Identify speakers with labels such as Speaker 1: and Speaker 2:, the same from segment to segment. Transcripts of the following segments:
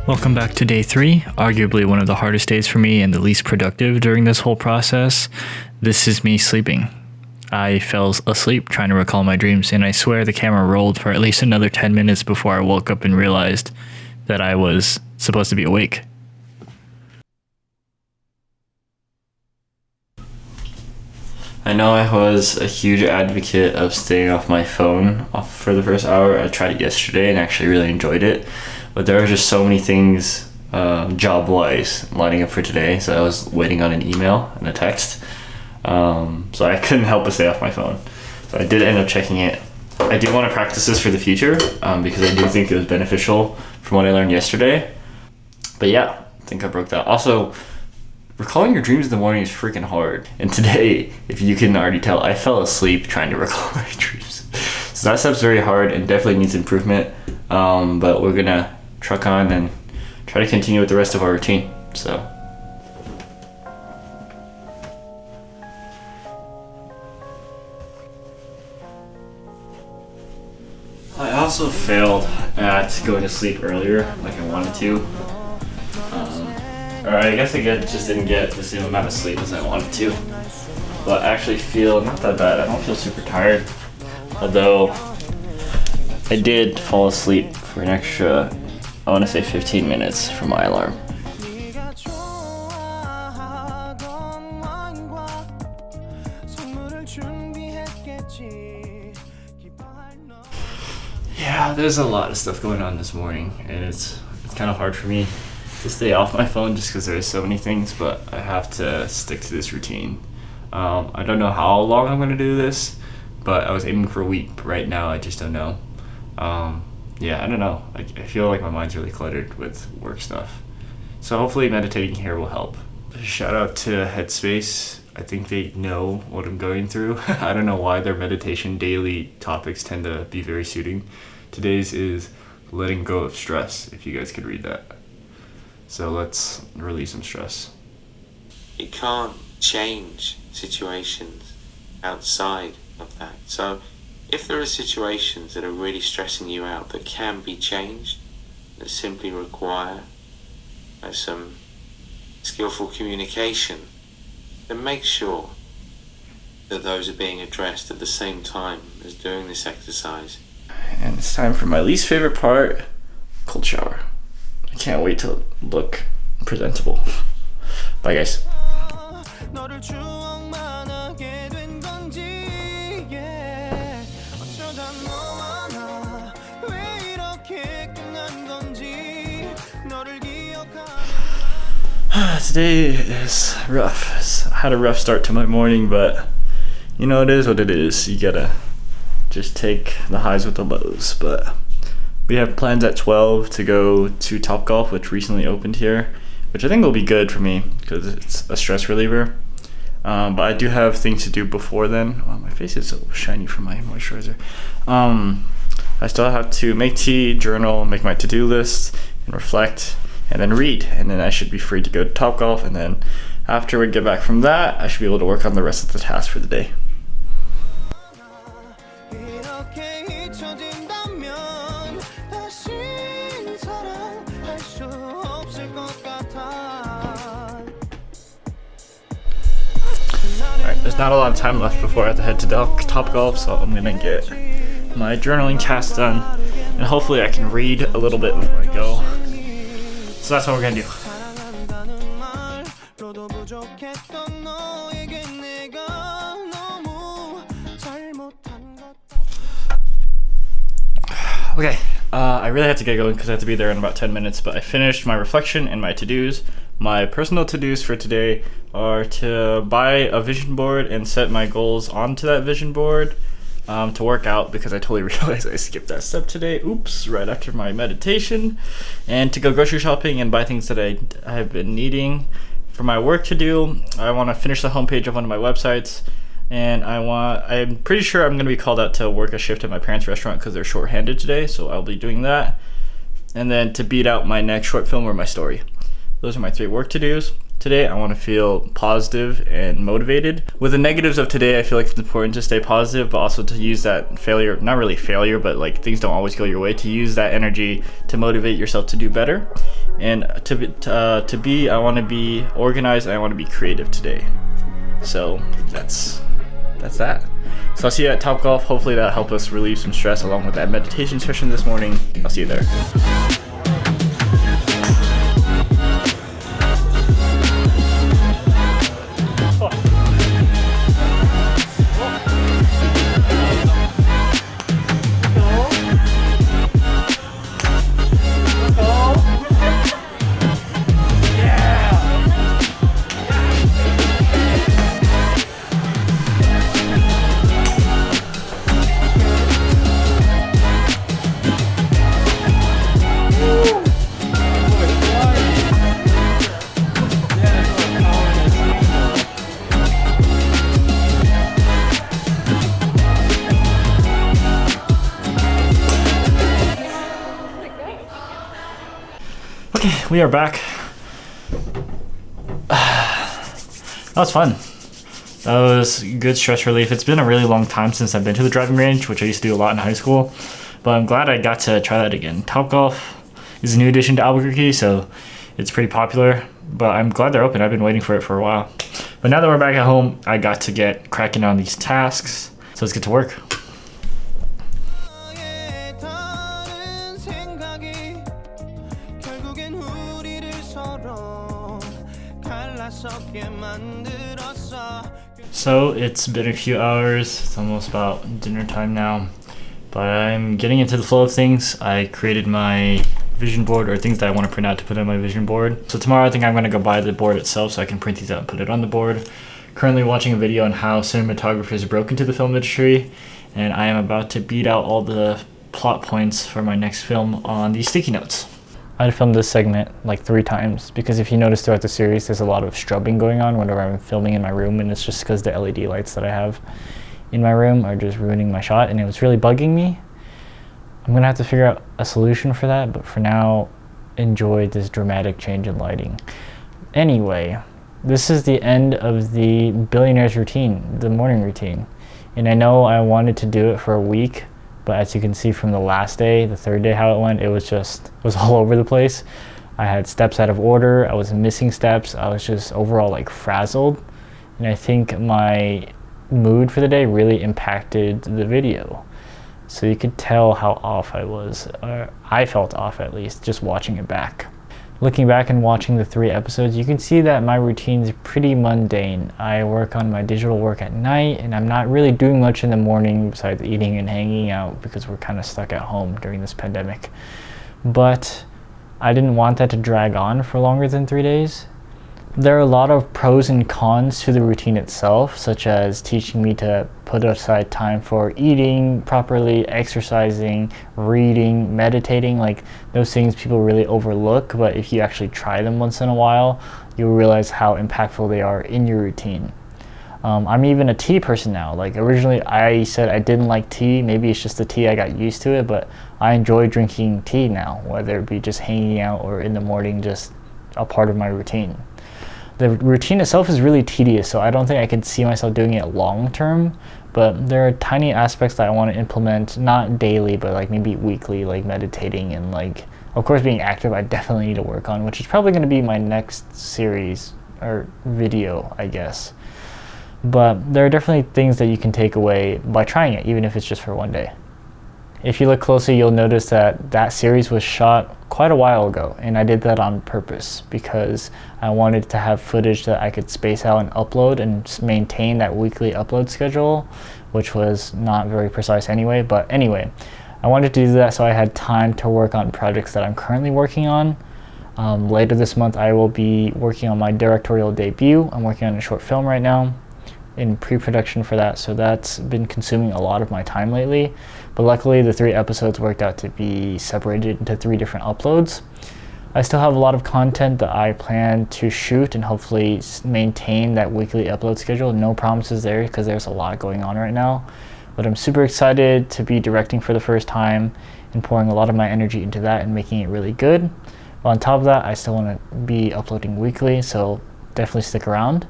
Speaker 1: Welcome back to day 3, arguably one of the hardest days for me and the least productive during this whole process. This is me sleeping. I fell asleep trying to recall my dreams, and I swear the camera rolled for at least another 10 minutes before I woke up and realized that I was supposed to be awake.
Speaker 2: I know I was a huge advocate of staying off my phone for the first hour. I tried it yesterday and actually really enjoyed it. But there were just so many things job-wise lining up for today. So I was waiting on an email and a text. So I couldn't help but stay off my phone. So I did end up checking it. I do want to practice this for the future because I do think it was beneficial from what I learned yesterday. But yeah, I think I broke that. Also, recalling your dreams in the morning is freaking hard. And today, if you can already tell, I fell asleep trying to recall my dreams. So that stuff's very hard and definitely needs improvement. But we're gonna truck on and try to continue with the rest of our routine. So. I also failed at going to sleep earlier like I wanted to. Or I guess I just didn't get the same amount of sleep as I wanted to. But I actually feel not that bad. I don't feel super tired. Although I did fall asleep for an extra, I want to say 15 minutes from my alarm. Yeah, there's a lot of stuff going on this morning, and it's kind of hard for me to stay off my phone just because there's so many things, but I have to stick to this routine. I don't know how long I'm going to do this, but I was aiming for a week, but right now I just don't know. Yeah, I don't know. I feel like my mind's really cluttered with work stuff. So hopefully meditating here will help. Shout out to Headspace. I think they know what I'm going through. I don't know why their meditation daily topics tend to be very suiting. Today's is letting go of stress, if you guys could read that. So let's release some stress.
Speaker 3: You can't change situations outside of that. So if there are situations that are really stressing you out that can be changed, that simply require some skillful communication, then make sure that those are being addressed at the same time as doing this exercise.
Speaker 2: And it's time for my least favorite part, cold shower. I can't wait to look presentable. Bye guys. Today is rough. I had a rough start to my morning, but you know, it is what it is. You gotta just take the highs with the lows. But we have plans at 12 to go to Topgolf, which recently opened here, which I think will be good for me because it's a stress reliever. But I do have things to do before then. Wow, my face is so shiny from my moisturizer. I still have to make tea, journal, make my to-do list, and reflect, and then read. And then I should be free to go to Topgolf. And then after we get back from that, I should be able to work on the rest of the tasks for the day. Alright, there's not a lot of time left before I have to head to Topgolf, so I'm gonna get my journaling task done, and hopefully I can read a little bit before I go. So that's what we're gonna do. Okay, I really have to get going because I have to be there in about 10 minutes, but I finished my reflection and my to-dos. My personal to-dos for today are to buy a vision board and set my goals onto that vision board, to work out because I totally realized I skipped that step today. Oops, right after my meditation. And to go grocery shopping and buy things that I have been needing for my work to do. I want to finish the homepage of one of my websites. And I'm pretty sure I'm going to be called out to work a shift at my parents' restaurant because they're shorthanded today, so I'll be doing that. And then to beat out my next short film or my story. Those are my 3 work to-dos.
Speaker 1: Today, I want to feel positive and motivated. With the negatives of today, I feel like it's important to stay positive, but also to use that failure, not really failure, but like things don't always go your way, to use that energy to motivate yourself to do better. And I want to be organized and I want to be creative today. So that's that. So I'll see you at Topgolf. Hopefully that helped us relieve some stress along with that meditation session this morning. I'll see you there. We are back. That was fun. That was good stress relief. It's been a really long time since I've been to the driving range, which I used to do a lot in high school, but I'm glad I got to try that again. Topgolf is a new addition to Albuquerque, so it's pretty popular, but I'm glad they're open. I've been waiting for it for a while. But now that we're back at home, I got to get cracking on these tasks, so let's get to work. So it's been a few hours, it's almost about dinner time now, but I'm getting into the flow of things. I created my vision board, or things that I want to print out to put on my vision board. So tomorrow I think I'm going to go buy the board itself so I can print these out and put it on the board. Currently watching a video on how cinematographers broke into the film industry, and I am about to beat out all the plot points for my next film on these sticky notes. I'd filmed this segment like 3 times because if you notice throughout the series, there's a lot of strubbing going on whenever I'm filming in my room, and it's just because the LED lights that I have in my room are just ruining my shot, and it was really bugging me. I'm gonna have to figure out a solution for that, but for now, enjoy this dramatic change in lighting. Anyway, this is the end of the billionaire's routine, the morning routine. And I know I wanted to do it for a week, but as you can see from the last day, the 3rd day, how it went, it was all over the place. I had steps out of order, I was missing steps, I was just overall like frazzled. And I think my mood for the day really impacted the video. So you could tell how off I was, or I felt off at least, just watching it back. Looking back and watching the 3 episodes, you can see that my routine is pretty mundane. I work on my digital work at night, and I'm not really doing much in the morning besides eating and hanging out because we're kind of stuck at home during this pandemic. But I didn't want that to drag on for longer than 3 days. There are a lot of pros and cons to the routine itself, such as teaching me to put aside time for eating properly, exercising, reading, meditating. Like, those things people really overlook, but if you actually try them once in a while, you'll realize how impactful they are in your routine. I'm even a tea person now. Like, originally I said I didn't like tea. Maybe it's just the tea, I got used to it, but I enjoy drinking tea now, whether it be just hanging out or in the morning, just a part of my routine. The routine itself is really tedious, so I don't think I could see myself doing it long term, but there are tiny aspects that I want to implement, not daily, but like maybe weekly, like meditating and like, of course, being active I definitely need to work on, which is probably going to be my next series or video, I guess. But there are definitely things that you can take away by trying it, even if it's just for one day. If you look closely, you'll notice that that series was shot quite a while ago, and I did that on purpose because I wanted to have footage that I could space out and upload and maintain that weekly upload schedule, which was not very precise anyway. But anyway, I wanted to do that so I had time to work on projects that I'm currently working on. Later this month, I will be working on my directorial debut. I'm working on a short film right now in pre-production for that, so that's been consuming a lot of my time lately. But luckily the 3 episodes worked out to be separated into 3 different uploads. I still have a lot of content that I plan to shoot and hopefully maintain that weekly upload schedule. No promises there because there's a lot going on right now, but I'm super excited to be directing for the first time and pouring a lot of my energy into that and making it really good. But on top of that, I still want to be uploading weekly, so definitely stick around.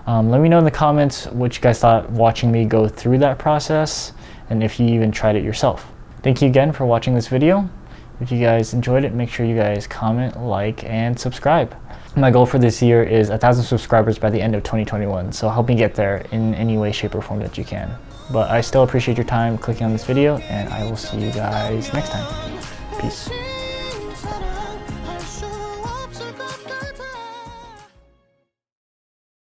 Speaker 1: Let me know in the comments what you guys thought watching me go through that process, and if you even tried it yourself. Thank you again for watching this video. If you guys enjoyed it, make sure you guys comment, like, and subscribe. My goal for this year is 1,000 subscribers by the end of 2021, so help me get there in any way, shape, or form that you can. But I still appreciate your time clicking on this video, and I will see you guys next time. Peace.